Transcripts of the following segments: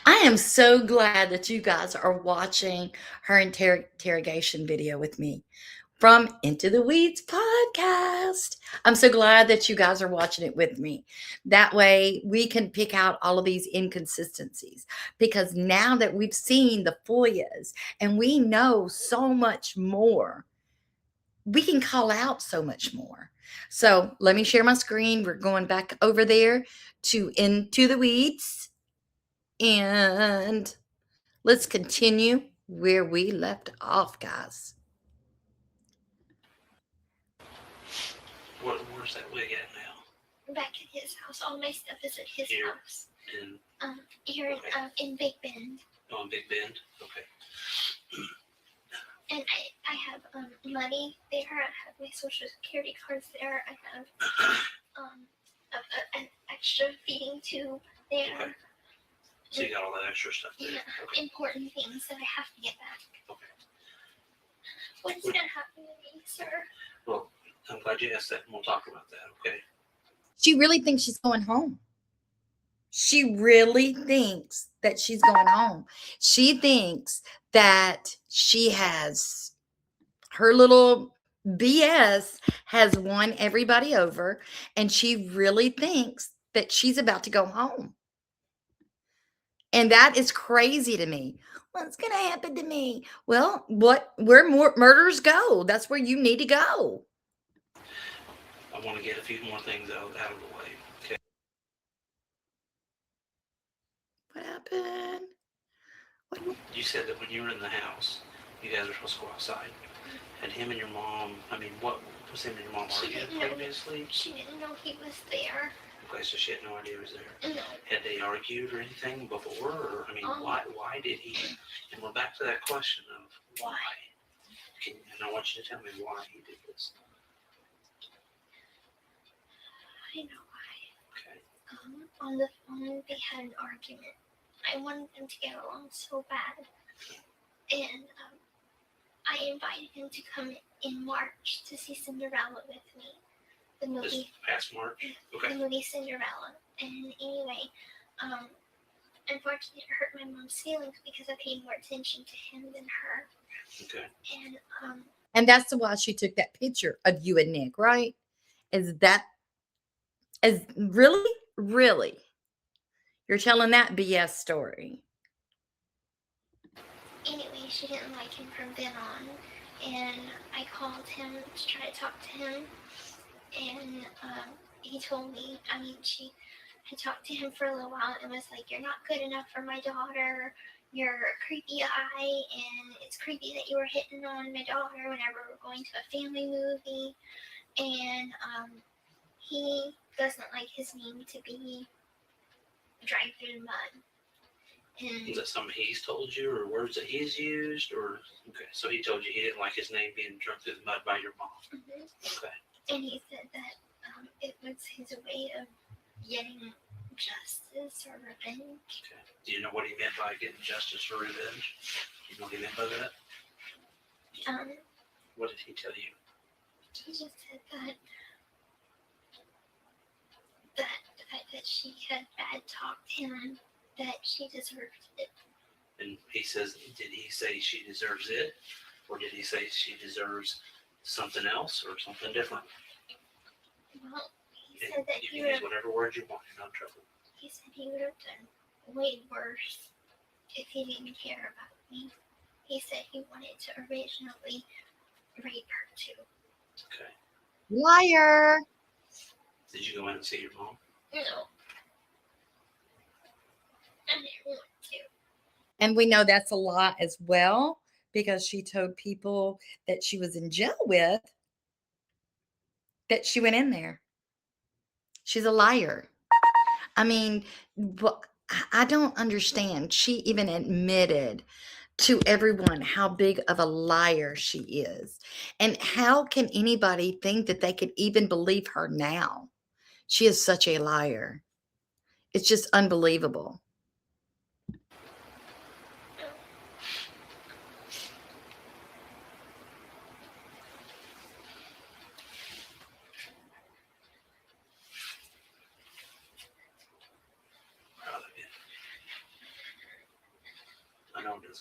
I am so glad that you guys are watching her interrogation video with me from Into the Weeds podcast. I'm so glad that you guys are watching it with me. That way we can pick out all of these inconsistencies, because now that we've seen the FOIAs and we know so much more, we can call out so much more. So let me share my screen. We're going back over there to Into the Weeds, and let's continue where we left off, guys. Where's that wig at now? Back at his house. All my stuff is at his Here? house. In Here Okay. in Big Bend. On Big Bend? Okay. And I have money there. I have my social security cards there. I have an extra feeding tube there. Okay. So you got all that extra stuff there. Yeah, Okay. important things that I have to get back. Okay. What's going to happen to me, sir? Well, I'm glad you asked that, and we'll talk about that, okay? She really thinks she's going home. She really thinks that she's going home. She thinks that she has her little BS has won everybody over, and she really thinks that she's about to go home. And that is crazy to me. What's going to happen to me? Well, where more murders go, that's where you need to go. I want to get a few more things out of the way, okay? What happened? You said that when you were in the house, you guys were supposed to go outside. And him and your mom, what was him and your mom arguing previously? She didn't know he was there. Okay, so she had no idea he was there. No. Had they argued or anything before? Or, why did he? And we're back to that question of why. And I want you to tell me why he did this. I know why. Okay. On the phone, they had an argument. I wanted them to get along so bad. And I invited him to come in March to see Cinderella with me. The movie. This past March? Okay. The movie Cinderella. And anyway, unfortunately, it hurt my mom's feelings because I paid more attention to him than her. Okay. And that's why she took that picture of you and Nick, right? Really? You're telling that BS story. Anyway, she didn't like him from then on. And I called him to try to talk to him. And he told me, she had talked to him for a little while and was like, "You're not good enough for my daughter. You're a creepy eye, and it's creepy that you were hitting on my daughter whenever we're going to a family movie." And he doesn't like his name to be dragged through the mud. And is that something he's told you, or words that he's used, or okay? So he told you he didn't like his name being dragged through the mud by your mom. Mm-hmm. Okay. And he said that it was his way of getting justice or revenge. Okay. Do you know what he meant by getting justice or revenge? Do you know what he meant by that? What did he tell you? He just said that she had bad talked him, that she deserved it. And he says, did he say she deserves it, or did he say she deserves something else or something different? Well, he said that you he can would use whatever word you want. You're not in trouble. He said he would have done way worse if he didn't care about me. He said he wanted to originally rape her too. Okay. Liar. Did you go in and see your mom? No. I didn't want to. And we know that's a lie as well, because she told people that she was in jail with that she went in there. She's a liar. I mean, I don't understand. She even admitted to everyone how big of a liar she is. And how can anybody think that they could even believe her now? She is such a liar. It's just unbelievable.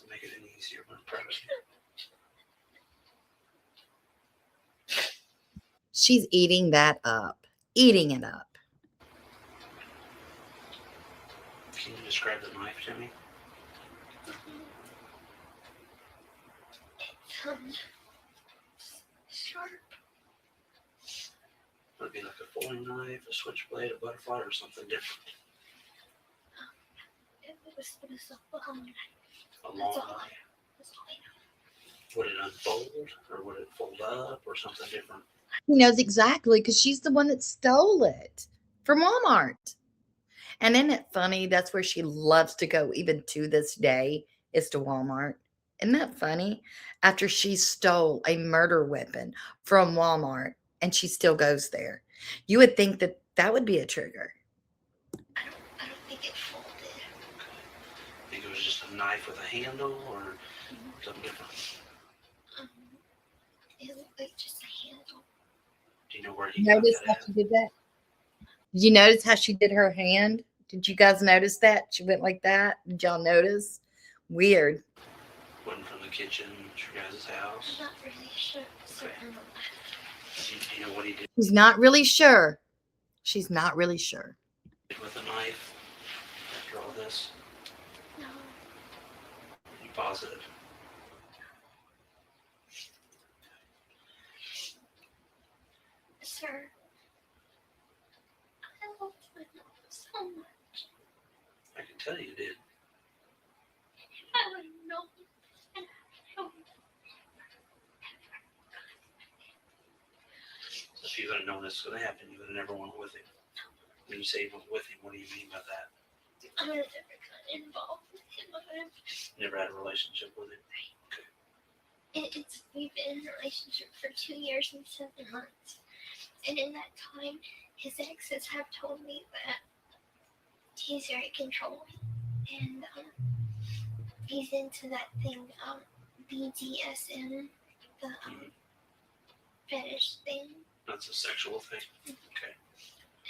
Doesn't make it any easier when I'm proud of you. She's eating that up. Eating it up. Can you describe the knife to me? Sharp. Would it be like a folding knife, a switchblade, a butterfly, or something different? It was a long knife. A long That's all. knife. That's all I know. Would it unfold, or would it fold up, or something different? He knows exactly because she's the one that stole it from Walmart. And isn't it funny? That's where she loves to go, even to this day, is to Walmart. Isn't that funny? After she stole a murder weapon from Walmart and she still goes there. You would think that that would be a trigger. I don't think it folded. I think it was just a knife with a handle, or something different. It looked like just a handle. Do you know where he got Notice that how at? she did that? Did you notice how she did her hand? Did you guys notice that? She went like that. Did y'all notice? Weird. Wasn't from the kitchen at your guys' house? I'm not really sure. Certain. Do you know what he did She's not really sure. She's not really sure. with a knife after all this? No. Are you positive? Sir. I love my mom so much. I can tell you did. I would have known. And I don't. If you would have known this was going to happen, you would have never went with him. When you say you went with him, what do you mean by that? I would have never gotten involved with him. Never had a relationship with him? We've been in a relationship for 2 years and 7 months. And in that time, his exes have told me that he's very controlling. And he's into that thing, BDSM, the fetish thing. That's a sexual thing? Okay.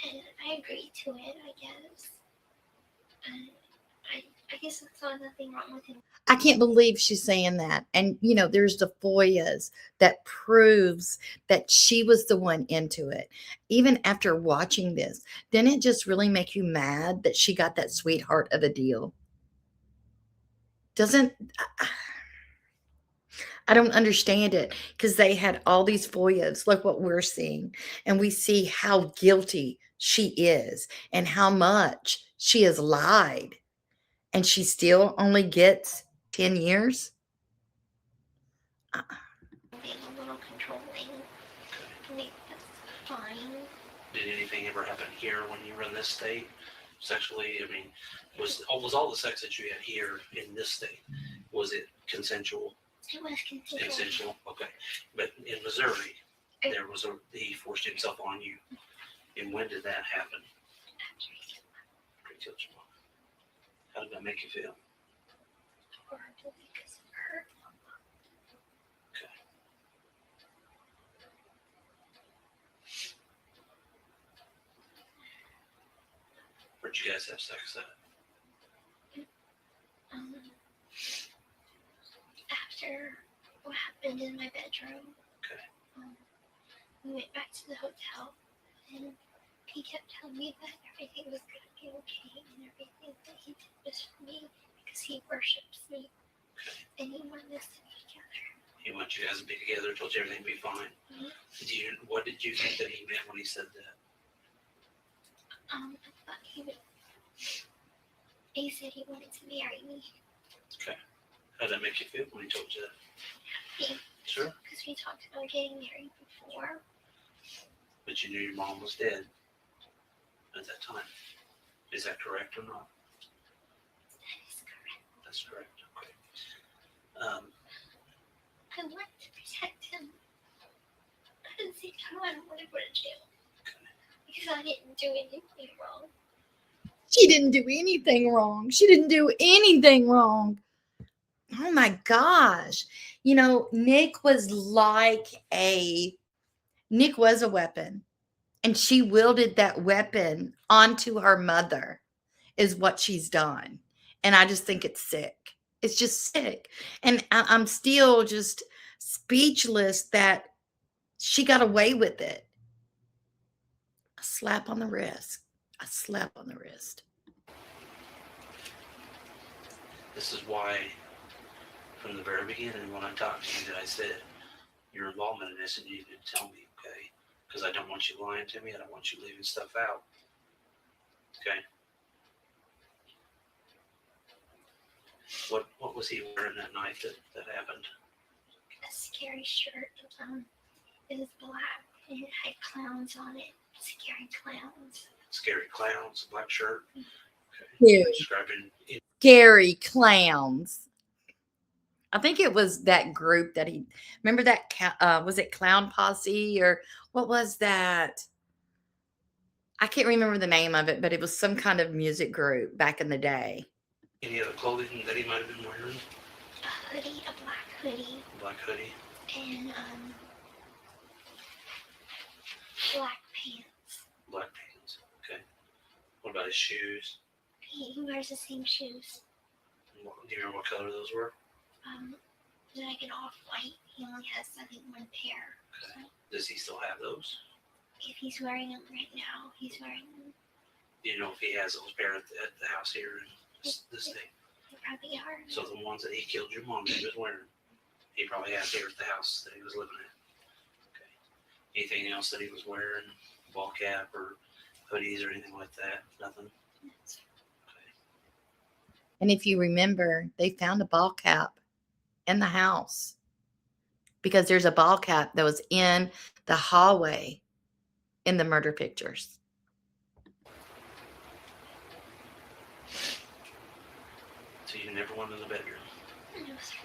And I agreed to it, I guess. And I guess I saw nothing wrong with him. I can't believe she's saying that. And, you know, there's the FOIAs that proves that she was the one into it. Even after watching this, didn't it just really make you mad that she got that sweetheart of a deal? I don't understand it, because they had all these FOIAs, like what we're seeing, and we see how guilty she is and how much she has lied, and she still only gets 10 years. Being a little controlling. I think that's fine. Did anything ever happen here when you were in this state? Sexually, I mean, was all the sex that you had here in this state, was it consensual? It was consensual. Consensual, okay. But in Missouri, there was he forced himself on you. And when did that happen? After he Killed your mom. How did that make you feel? horribly because of her. Okay. Where'd you guys have sex at? After what happened in my bedroom, Okay. we went back to the hotel, and he kept telling me that everything was going to be okay, and everything that he did was for me because he worships me, and he wanted us to be together. He wanted you guys to be together, told you everything would be fine. What did you think that he meant when he said that? I thought he said he wanted to marry me. Okay. How did that make you feel when he told you that? Happy. Sure. Because we talked about getting married before. But you knew your mom was dead at that time. Is that correct or not? That is correct. That's correct. Okay. I like to protect him. But at the same time, I don't want to go to jail. Because I didn't do anything wrong. She didn't do anything wrong. She didn't do anything wrong. Oh my gosh. You know, Nick was a weapon. And she wielded that weapon onto her mother, is what she's done. And I just think it's sick. It's just sick. And I'm still just speechless that she got away with it. A slap on the wrist. A slap on the wrist. This is why, from the very beginning, when I talked to you, that I said your involvement in this, and you need to tell me, okay? Because I don't want you lying to me. I don't want you leaving stuff out. Okay. What was he wearing that night that happened? A scary shirt. It was black and it had clowns on it. Scary clowns. Scary clowns, black shirt. Okay. Yeah. Describing it. Scary clowns. I think it was that group that he, remember that, was it Clown Posse or what was that? I can't remember the name of it, but it was some kind of music group back in the day. Any other clothing that he might have been wearing? A hoodie, a black hoodie. Black hoodie. And black pants. Black pants. Okay. What about his shoes? He wears the same shoes. Do you remember what color those were? Like an off-white. He only has, I think, one pair. Okay. So Does he still have those? if he's wearing them right now, he's wearing them. Do you know if he has those pair at the house here in this thing? They probably are. So the ones that he killed your mom that he was wearing, he probably has here at the house that he was living at. Okay. Anything else that he was wearing? Ball cap or hoodies or anything like that? Nothing? Okay. And if you remember, they found a ball cap in the house because there's a ball cap that was in the hallway in the murder pictures. So you never went in the bedroom? No, sir.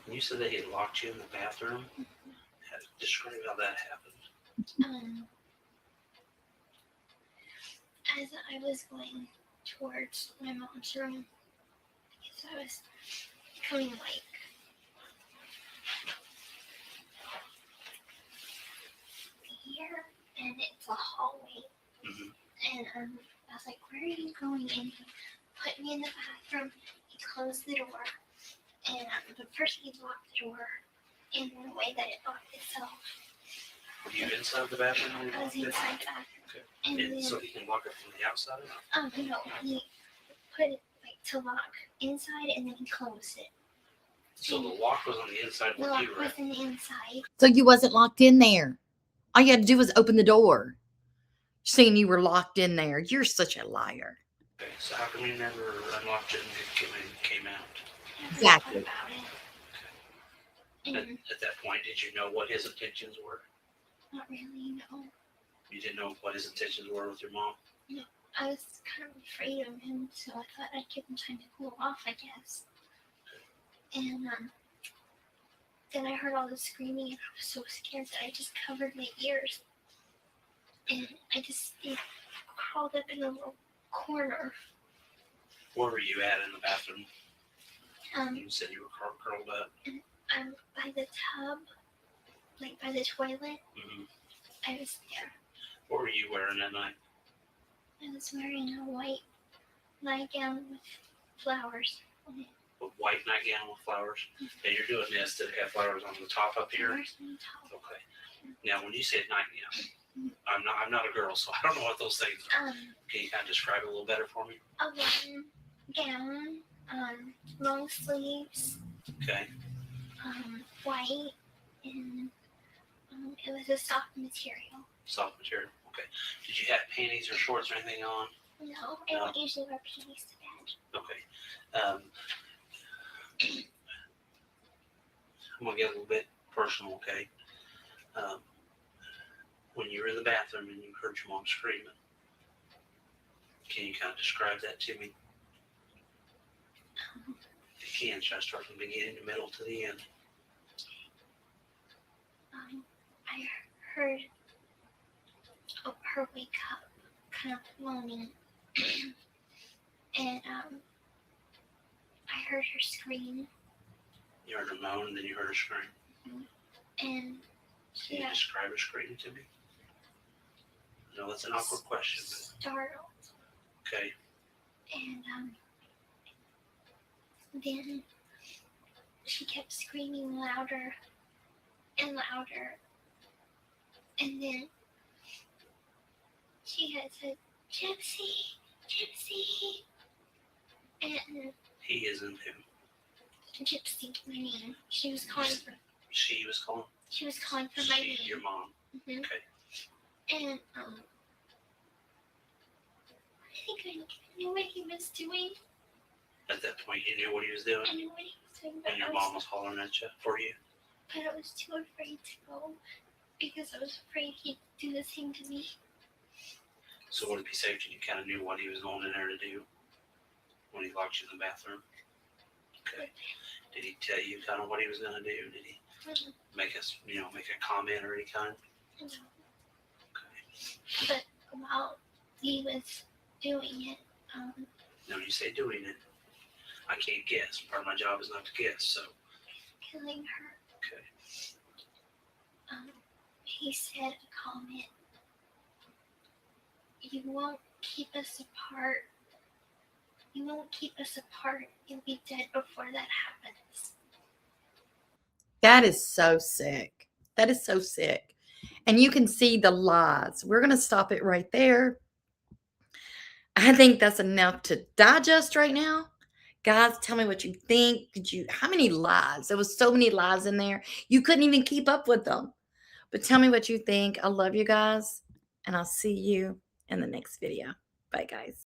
And you said that he had locked you in the bathroom? Describe how that happened. As I was going towards my mom's room, because I was coming like here, and it's a hallway. Mm-hmm. And I was like, "Where are you going?" And he put me in the bathroom. He closed the door, and but first he locked the door in the way that it locked itself. Were you inside the bathroom? When he I was locked it? inside the bathroom. Okay. And then, So he can lock it from the outside? no, he put it like to lock inside, and then he closed it. So the lock was on the inside The where lock you were was at. in the inside. So you wasn't locked in there. All you had to do was open the door. Saying you were locked in there. You're such a liar. Okay, so how come you never unlocked it and came out? Never Exactly. thought about it. And At that point, did you know what his intentions were? not really, no. You didn't know what his intentions were with your mom? I was kind of afraid of him, so I thought I'd give him time to cool off, I guess. And then I heard all the screaming, and I was so scared that I just covered my ears. And I just crawled up in a little corner. Where were you at in the bathroom? You Um, said you were curled up. by the tub, like by the toilet. Mm-hmm. I was there. What were you wearing that night? I was wearing a white nightgown with flowers on it. A white nightgown with flowers? And you're doing this to have flowers on the top up here? Flowers on the top. Okay. Now, when you said nightgown, I'm not a girl, so I don't know what those things are. Can you kind of describe it a little better for me? A long gown, long sleeves, Okay. white, and it was a soft material. Soft material. Okay. Did you have panties or shorts or anything on? No, I don't usually wear panties to bed. Okay. I'm gonna get a little bit personal, okay? When you were in the bathroom and you heard your mom screaming, can you kind of describe that to me? If you can, try to start from the beginning, the middle to the end. I heard her wake up, kind of moaning, and I heard her scream, You heard her moan, and then you heard her scream. and Can you describe her scream to me? I know that's an awkward question, but startled, okay. and then she kept screaming louder and louder. And then she had said, Gypsy, Gypsy. And He isn't him. Gypsy, my name. She was calling for She was calling. my name. Your mom. Mm-hmm. Okay. And I think I knew what he was doing. At that point, you knew what he was doing, I knew what he was doing, but and your mom was hollering at you for you. But I was too afraid to go because I was afraid he'd do the same to me. So would it be safe that you kind of knew what he was going in there to do when he locked you in the bathroom? Okay. Did he tell you kind of what he was going to do? Did he make a comment or any kind? No. Okay. But while he was doing it, Now, when you say doing it, I can't guess. Part of my job is not to guess. So, killing her, okay. he said a comment. You won't keep us apart. You won't keep us apart. You'll be dead before that happens. That is so sick. That is so sick. And you can see the lies. We're going to stop it right there. I think that's enough to digest right now. Guys, tell me what you think. How many lies? There was so many lies in there. You couldn't even keep up with them. But tell me what you think. I love you guys. And I'll see you in the next video. Bye, guys.